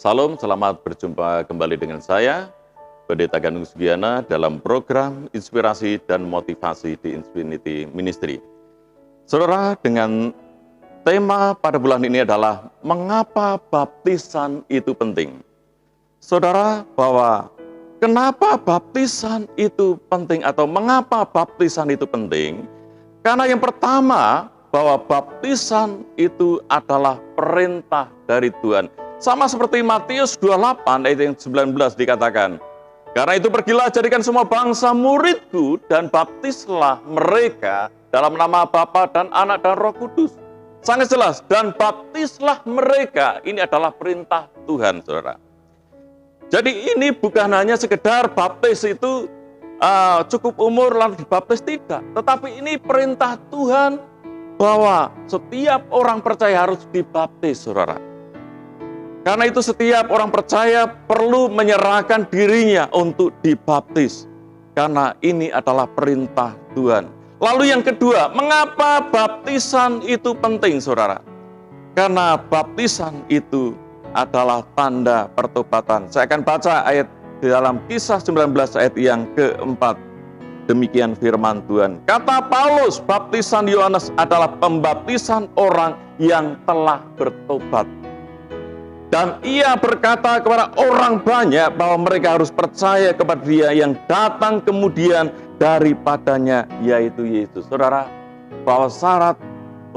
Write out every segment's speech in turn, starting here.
Salam, selamat berjumpa kembali dengan saya, Pendeta Gandung Sugiana, dalam program Inspirasi dan Motivasi di Infinity Ministry. Saudara, dengan tema pada bulan ini adalah mengapa baptisan itu penting. Saudara, bahwa kenapa baptisan itu penting atau mengapa baptisan itu penting? Karena yang pertama, bahwa baptisan itu adalah perintah dari Tuhan. Sama seperti Matius 28 ayat yang 19 dikatakan, karena itu pergilah jadikan semua bangsa muridku dan baptislah mereka dalam nama Bapa dan Anak dan Roh Kudus. Sangat jelas, dan baptislah mereka, ini adalah perintah Tuhan, saudara. Jadi ini bukan hanya sekedar baptis itu cukup umur lalu dibaptis, tidak. Tetapi ini perintah Tuhan bahwa setiap orang percaya harus dibaptis, saudara. Karena itu setiap orang percaya perlu menyerahkan dirinya untuk dibaptis. Karena ini adalah perintah Tuhan. Lalu yang kedua, mengapa baptisan itu penting, saudara? Karena baptisan itu adalah tanda pertobatan. Saya akan baca ayat di dalam Kisah 19 ayat yang keempat. Demikian firman Tuhan. Kata Paulus, baptisan Yohanes adalah pembaptisan orang yang telah bertobat. Dan ia berkata kepada orang banyak bahwa mereka harus percaya kepada Dia yang datang kemudian daripadanya, yaitu Yesus. Saudara, bahwa syarat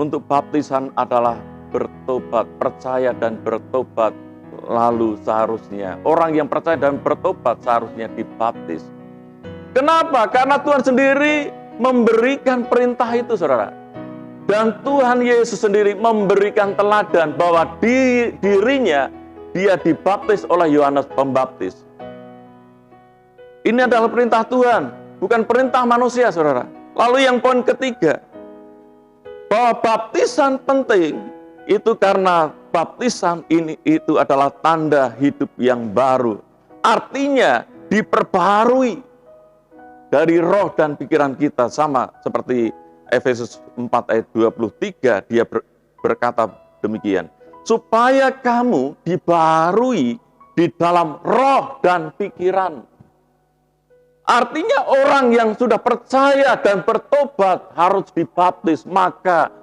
untuk baptisan adalah bertobat, percaya dan bertobat. Lalu seharusnya orang yang percaya dan bertobat seharusnya dibaptis. Kenapa? Karena Tuhan sendiri memberikan perintah itu, saudara. Dan Tuhan Yesus sendiri memberikan teladan bahwa dirinya Dia dibaptis oleh Yohanes Pembaptis. Ini adalah perintah Tuhan, bukan perintah manusia, saudara. Lalu yang poin ketiga, bahwa baptisan penting itu karena baptisan ini itu adalah tanda hidup yang baru. Artinya diperbaharui dari roh dan pikiran kita, sama seperti Efesus 4 ayat 23, dia berkata demikian. Supaya kamu dibaharui di dalam roh dan pikiran. Artinya orang yang sudah percaya dan bertobat harus dibaptis. Maka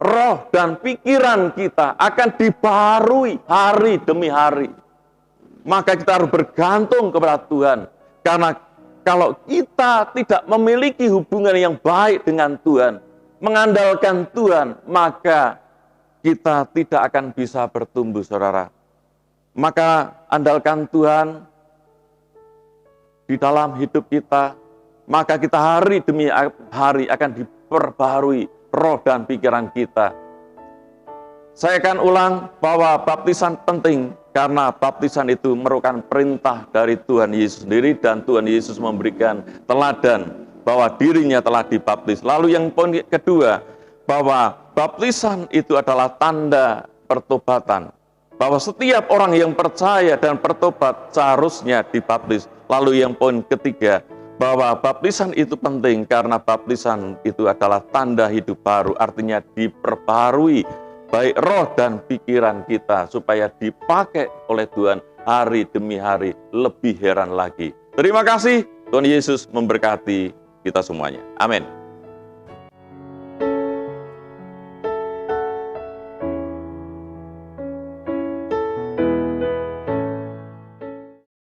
roh dan pikiran kita akan dibaharui hari demi hari. Maka kita harus bergantung kepada Tuhan. Karena kalau kita tidak memiliki hubungan yang baik dengan Tuhan, mengandalkan Tuhan, maka kita tidak akan bisa bertumbuh, saudara. Maka andalkan Tuhan di dalam hidup kita, maka kita hari demi hari akan diperbaharui roh dan pikiran kita. Saya akan ulang bahwa baptisan penting karena baptisan itu merupakan perintah dari Tuhan Yesus sendiri dan Tuhan Yesus memberikan teladan bahwa dirinya telah dibaptis. Lalu yang poin kedua, bahwa baptisan itu adalah tanda pertobatan. Bahwa setiap orang yang percaya dan bertobat seharusnya dibaptis. Lalu yang poin ketiga, bahwa baptisan itu penting karena baptisan itu adalah tanda hidup baru. Artinya diperbarui baik roh dan pikiran kita supaya dipakai oleh Tuhan hari demi hari, lebih heran lagi. Terima kasih, Tuhan Yesus memberkati kita semuanya. Amin.